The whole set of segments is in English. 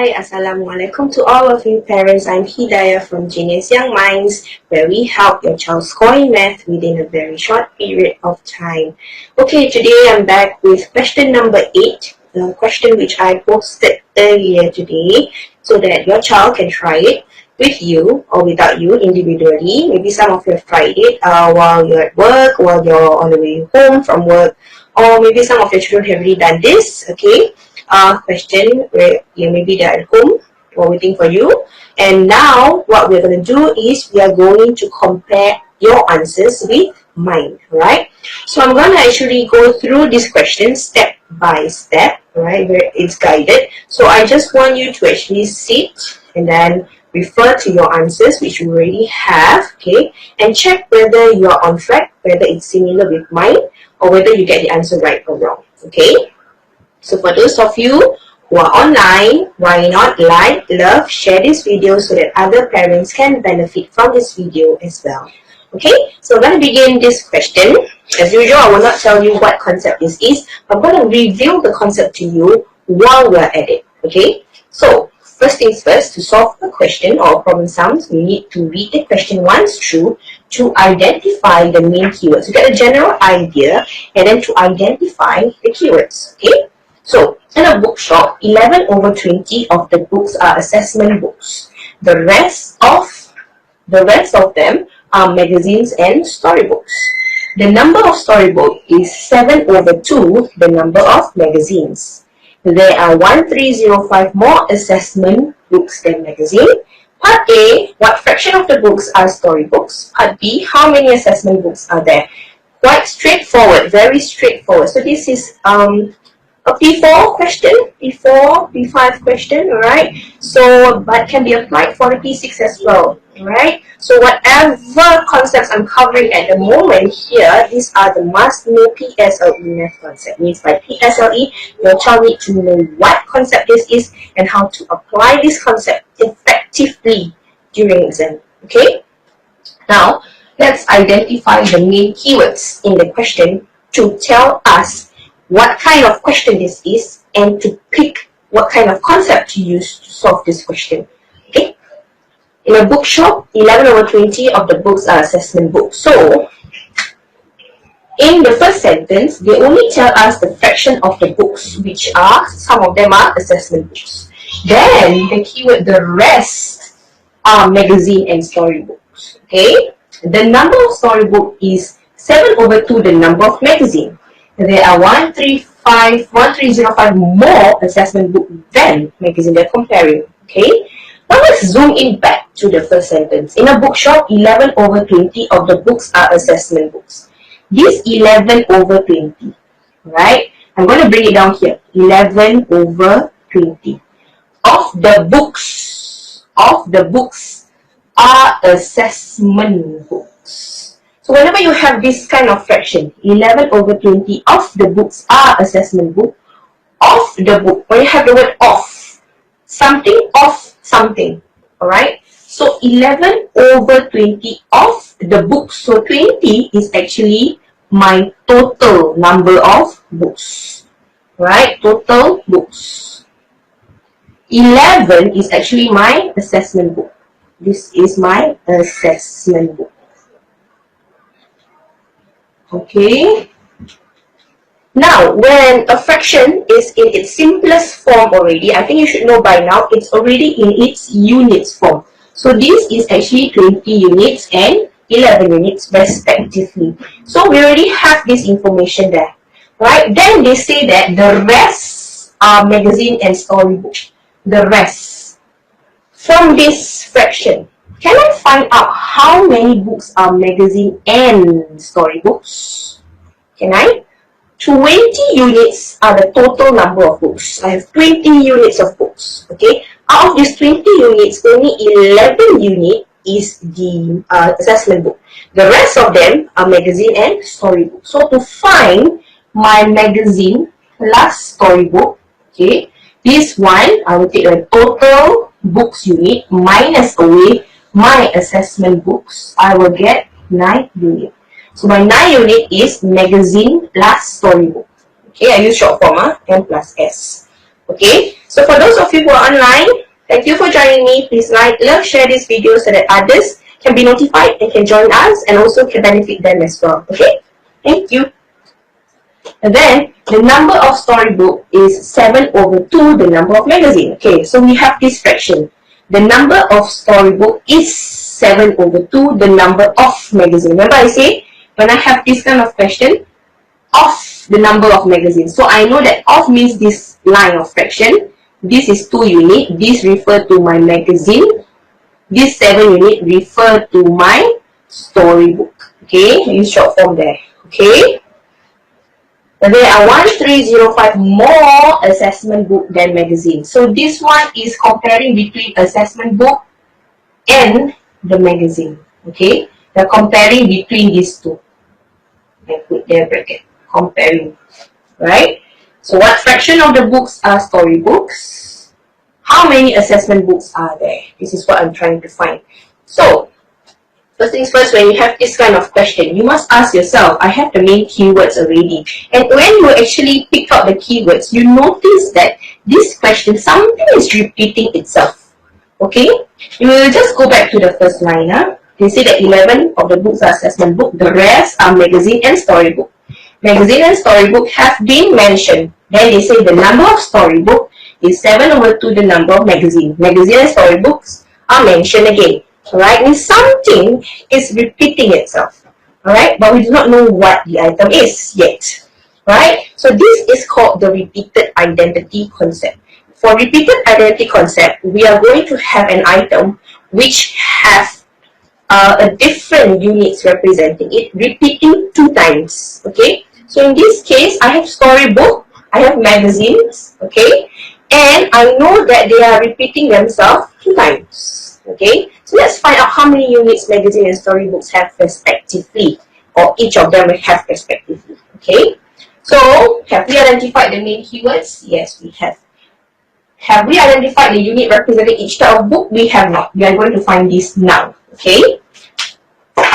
Hi, Assalamualaikum to all of you parents. I'm Hidayah from Genius Young Minds, where we help your child score in math within a very short period of time. Okay, today I'm back with question number 8, the question which I posted earlier today, so that your child can try it with you or without you individually. Maybe some of you have tried it while you're at work, while you're on the way home from work, or maybe some of your children have already done this, okay? Question where maybe they're at home or waiting for you. And now what we're going to do is we are going to compare your answers with mine, right? So I'm going to actually go through this question step by step, right, where it's guided. So I just want you to actually sit and then refer to your answers which you already have, okay, and check whether you are on track, whether it's similar with mine, or whether you get the answer right or wrong, okay? So for those of you who are online, why not like, love, share this video so that other parents can benefit from this video as well. Okay, so I'm going to begin this question. As usual, I will not tell you what concept this is. I'm going to reveal the concept to you while we're at it. Okay, so first things first, to solve the question or problem sums, we need to read the question once through to identify the main keywords, to get a general idea, and then to identify the keywords. Okay. So, in a bookshop, 11 over 20 of the books are assessment books. The rest of them are magazines and storybooks. The number of storybooks is 7 over 2, the number of magazines. There are 1305 more assessment books than magazine. Part A, what fraction of the books are storybooks? Part B, how many assessment books are there? Quite straightforward, very straightforward. So this is a P4 question, P4, P5 question, alright? So, but can be applied for the P6 as well, alright? So, whatever concepts I'm covering at the moment here, these are the must-know PSLE math concept. Means by PSLE, your child needs to know what concept this is and how to apply this concept effectively during exam, okay? Now, let's identify the main keywords in the question to tell us what kind of question this is and to pick what kind of concept to use to solve this question. Okay? In a bookshop, 11 over 20 of the books are assessment books. So, in the first sentence, they only tell us the fraction of the books, which are, some of them are assessment books. Then, the keyword, the rest are magazine and storybooks. Okay? The number of storybook is 7 over 2, the number of magazine. There are 1305 more assessment books than magazine they're comparing. Okay? Now let's zoom in back to the first sentence. In a bookshop, 11 over 20 of the books are assessment books. This 11 over 20, right? I'm going to bring it down here. 11 over 20. Of the books are assessment books. So whenever you have this kind of fraction, 11 over 20 of the books are assessment book, of the book, when you have the word of, something of something, alright? So 11 over 20 of the books, so 20 is actually my total number of books, right? Total books. 11 is actually my assessment book. This is my assessment book. Okay. Now, when a fraction is in its simplest form already, I think you should know by now, it's already in its units form. So this is actually 20 units and 11 units respectively. So we already have this information there, right? Then they say that the rest are magazine and storybook. The rest. From this fraction, can I find out how many books are magazine and storybooks? Can I? 20 units are the total number of books. I have 20 units of books. Okay. Out of these 20 units, only 11 units is the assessment book. The rest of them are magazine and storybook. So to find my magazine plus storybook, okay, this one I will take the total books unit minus away my assessment books. I will get 9 units. So my 9 unit is magazine plus storybook. Okay, I use short form M plus S. Okay, so for those of you who are online, thank you for joining me. Please like, love, share this video so that others can be notified and can join us and also can benefit them as well. Okay, thank you. And then the number of storybook is 7/2 the number of magazine. Okay, so we have this fraction. The number of storybook is 7/2 the number of magazine. Remember I say when I have this kind of question, of the number of magazines. So I know that of means this line of fraction. This is 2 unit. This refer to my magazine. This 7 unit refer to my storybook. Okay, use short form there. Okay. There are 1305 more assessment book than magazine. So this one is comparing between assessment book and the magazine. Okay, they're comparing between these two. I put their bracket. Comparing, right? So what fraction of the books are storybooks? How many assessment books are there? This is what I'm trying to find. So first things first, when you have this kind of question, you must ask yourself, I have the main keywords already. And when you actually pick out the keywords, you notice that this question, something is repeating itself. Okay? You will just go back to the first line. You see that 11 of the books are assessment book. The rest are magazine and storybook. Magazine and storybook have been mentioned. Then they say the number of storybook is 7/2 the number of magazine. Magazine and storybooks are mentioned again. Alright, means something is repeating itself. Alright, but we do not know what the item is yet. Right? So this is called the repeated identity concept. For repeated identity concept, we are going to have an item which have a different units representing it, repeating 2 times. Okay? So in this case, I have storybook, I have magazines, okay? And I know that they are repeating themselves 2 times. Okay? So let's find out how many units magazine and storybooks have respectively, or each of them have respectively. Okay? So, have we identified the main keywords? Yes, we have. Have we identified the unit representing each type of book? We have not. We are going to find this now. Okay?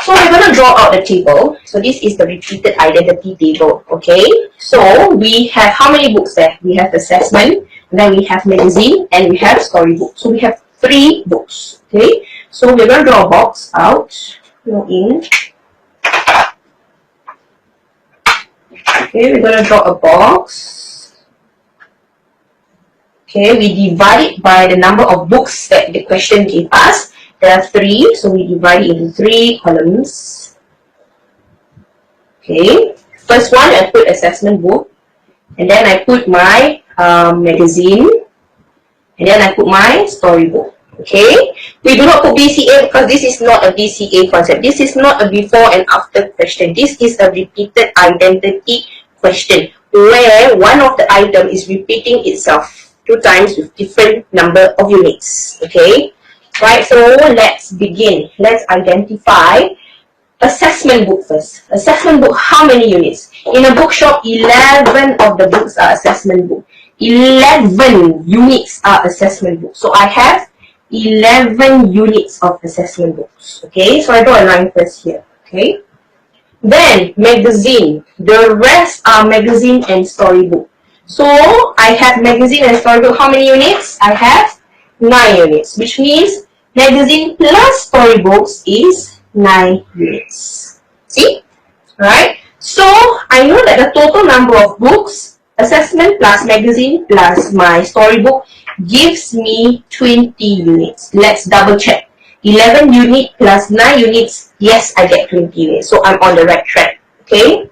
So we're going to draw out the table. So this is the repeated identity table. Okay? So we have how many books there? We have assessment, then we have magazine, and we have storybook. So we have 3 books. Okay? So we're going to draw a box out. Go in. Okay, we're going to draw a box. Okay, we divide it by the number of books that the question gave us. There are 3, so we divide it into 3 columns. Okay, first one I put assessment book, and then I put my magazine, and then I put my storybook. Okay, we do not put BCA because this is not a BCA concept. This is not a before and after question. This is a repeated identity question where one of the item is repeating itself 2 times with different number of units. Okay. Right, so let's begin. Let's identify assessment book first. Assessment book, how many units? In a bookshop, 11 of the books are assessment book. 11 units are assessment books. So I have 11 units of assessment books. Okay, so I draw a line first here. Okay. Then magazine. The rest are magazine and storybook. So I have magazine and storybook. How many units? I have 9 units, which means magazine plus storybooks is 9 units. See? Right? So I know that the total number of books, assessment plus magazine plus my storybook, gives me 20 units. Let's double check. 11 units plus 9 units, yes, I get 20 units. So I'm on the right track. Okay?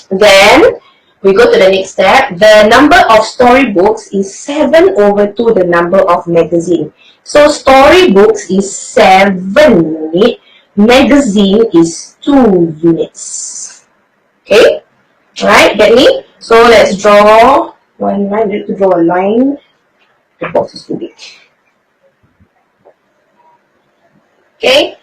Then we go to the next step. The number of storybooks is 7/2 the number of magazine. So storybooks is 7 units. Magazine is 2 units. Okay? Alright, get me? So let's draw one line. We need to draw a line. The box is too big. Okay?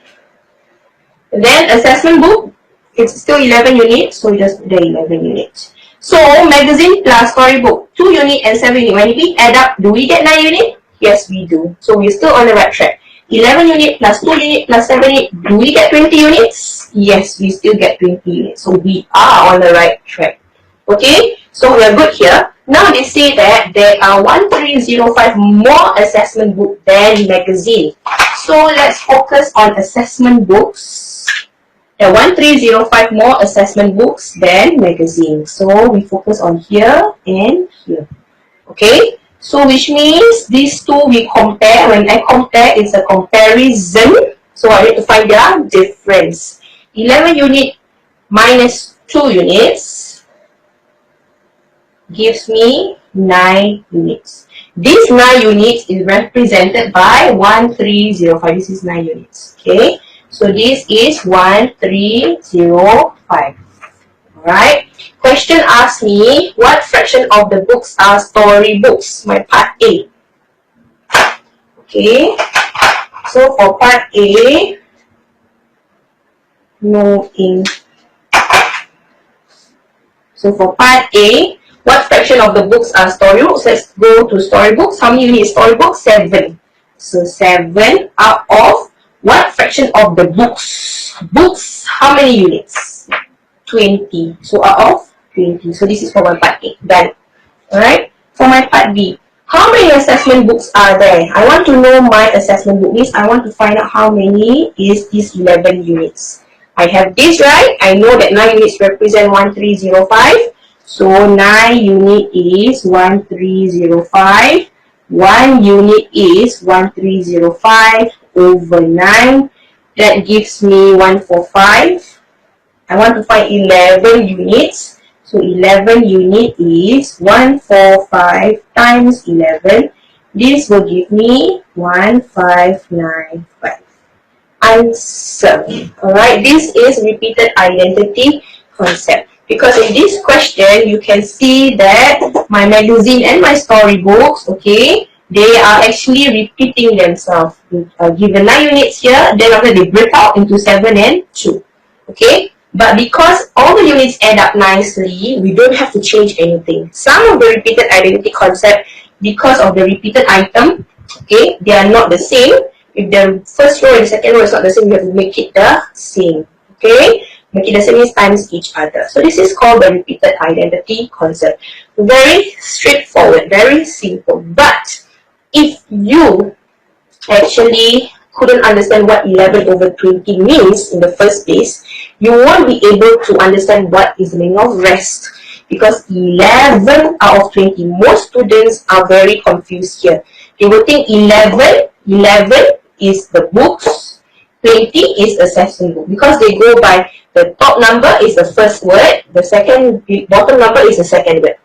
Then assessment book, it's still 11 units, so we just put the 11 units. So magazine plus storybook, 2 units and 7 units. When we add up, do we get 9 units? Yes, we do. So we're still on the right track. 11 units plus 2 units plus 7 units, do we get 20 units? Yes, we still get 20 units. So we are on the right track. Okay, so we are good here. Now they say that there are 1305 more assessment books than magazine. So let's focus on assessment books. There are 1305 more assessment books than magazine. So we focus on here and here. Okay? So which means these two we compare. When I compare, it's a comparison. So I need to find their difference. 11 unit minus 2 units gives me 9 units. This 9 units is represented by 1305. This is 9 units. Okay. So this is 1305. Alright. Question asks me, what fraction of the books are story books? My part A. Okay. So for part A, no ink. So for part A, what fraction of the books are storybooks? Let's go to storybooks. How many units storybooks? 7. So 7 out of what fraction of the books? Books, how many units? 20. So out of 20. So this is for my part A. Done. Alright. For my part B, how many assessment books are there? I want to know my assessment book list. I want to find out how many is these 11 units. I have this, right? I know that 9 units represent 1305. So 9 unit is 1305. 1 unit is 1305 over 9. That gives me 145. I want to find 11 units. So 11 unit is 145 times 11. This will give me 1595. Answer. Alright, this is repeated identity concept. Because in this question, you can see that my magazine and my storybooks, okay, they are actually repeating themselves. Given 9 units here, then after they break out into 7 and 2. Okay, but because all the units add up nicely, we don't have to change anything. Some of the repeated identity concept, because of the repeated item, okay, they are not the same. If the first row and the second row is not the same, you have to make it the same. Okay? Make it the same means times each other. So this is called the repeated identity concept. Very straightforward, very simple. But if you actually couldn't understand what 11 over 20 means in the first place, you won't be able to understand what is the meaning of rest. Because 11 out of 20, most students are very confused here. They will think 11 is the books, 20 is assessment book, because they go by the top number is the first word, the bottom number is the second word.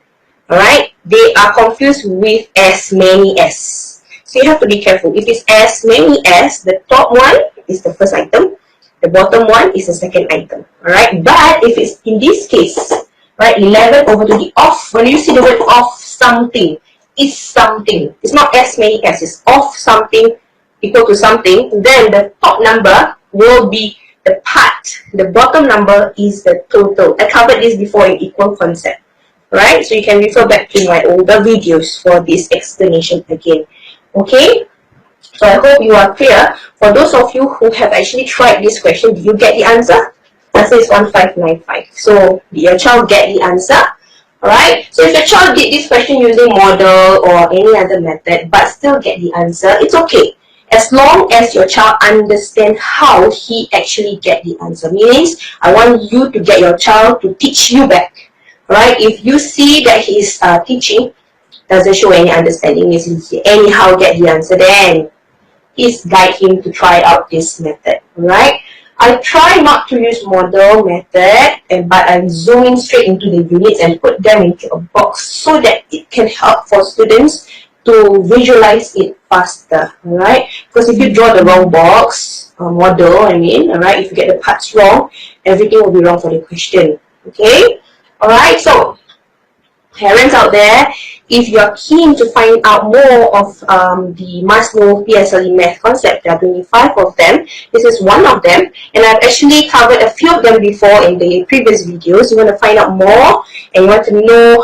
Alright, they are confused with as many as. So you have to be careful. If it's as many as, the top one is the first item, the bottom one is the second item. Alright, but if it's in this case, right, 11 over 20 off, when you see the word off something, it's something. It's not as many as, it's off something equal to something, then the top number will be the part. The bottom number is the total. I covered this before in equal concept. Right? So you can refer back to my older videos for this explanation again. Okay? So I hope you are clear. For those of you who have actually tried this question, did you get the answer? The answer is 1595. So did your child get the answer? Alright, so if your child did this question using model or any other method but still get the answer, it's okay. As long as your child understands how he actually get the answer. Means, I want you to get your child to teach you back. Alright, if you see that he's teaching, doesn't show any understanding, means he anyhow get the answer, then please guide him to try out this method. Alright, I try not to use model method, but I'm zooming straight into the units and put them into a box so that it can help for students to visualize it faster. Alright, because if you draw the wrong box, model, alright, if you get the parts wrong, everything will be wrong for the question. Okay, alright, so parents out there, if you are keen to find out more of the must-know PSLE math concept, there are 25 of them. This is one of them, and I've actually covered a few of them before in the previous videos. You want to find out more, and you want to know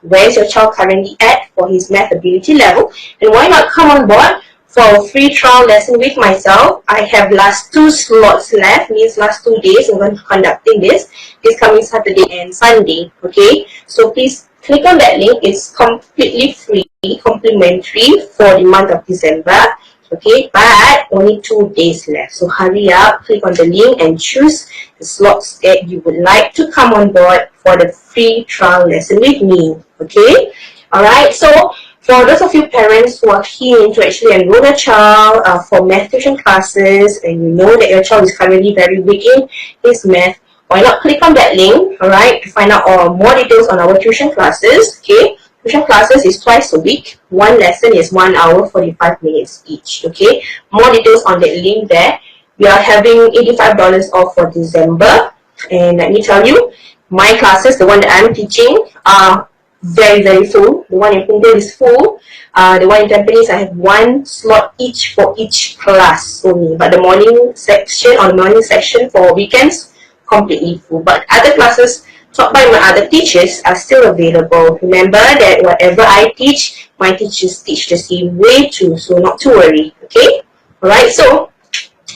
where is your child currently at for his math ability level, then why not come on board for a free trial lesson with myself. I have last 2 slots left, means last 2 days I'm going to be conducting this coming Saturday and Sunday. Okay, so please Click on that link. It's completely free, complimentary for the month of December. Okay, but only 2 days left. So hurry up, click on the link and choose the slots that you would like to come on board for the free trial lesson with me. Okay, alright, so for those of you parents who are keen to actually enroll a child for math tuition classes, and you know that your child is currently very weak in his math, why not click on that link, alright, to find out more details on our tuition classes. Okay, tuition classes is twice a week. One lesson is 1 hour 45 minutes each. Okay, more details on that link there. We are having $85 off for December, and let me tell you, my classes, the one that I'm teaching, are very full. The one in Punggol is full. The one in Tampines, I have 1 slot each for each class only. But the morning section or the morning section for weekends, completely full. But other classes taught by my other teachers are still available. Remember that whatever I teach, my teachers teach the same way too, so not to worry. Okay, alright, so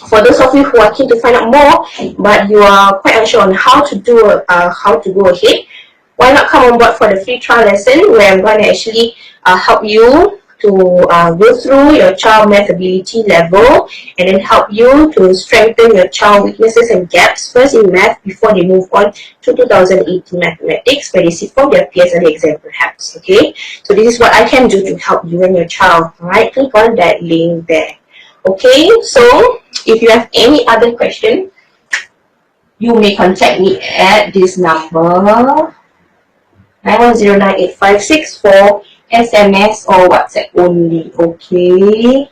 for those of you who are keen to find out more but you are quite unsure on how to go ahead, why not come on board for the free trial lesson, where I'm going to actually help you to go through your child math ability level, and then help you to strengthen your child weaknesses and gaps first in math before they move on to 2018 mathematics, where they sit for their PSLE exam perhaps. Okay, so this is what I can do to help you and your child. Alright, click on that link there. Okay, so if you have any other question, you may contact me at this number 9109856 for SMS or WhatsApp only. Okay,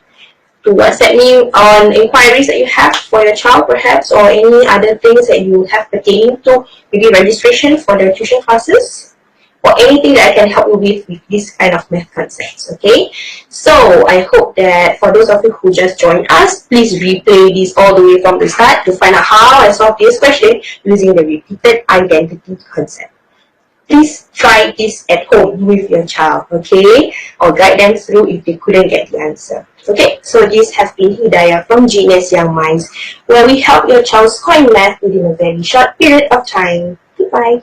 to WhatsApp me on inquiries that you have for your child perhaps, or any other things that you have pertaining to maybe registration for the tuition classes, or anything that I can help you with this kind of math concepts. Okay, so I hope that for those of you who just joined us, please replay this all the way from the start to find out how I solved this question using the repeated identity concept. Please try this at home with your child, okay? Or guide them through if they couldn't get the answer. Okay, so this has been Hidayah from Genius Young Minds, where we help your child score in math within a very short period of time. Goodbye.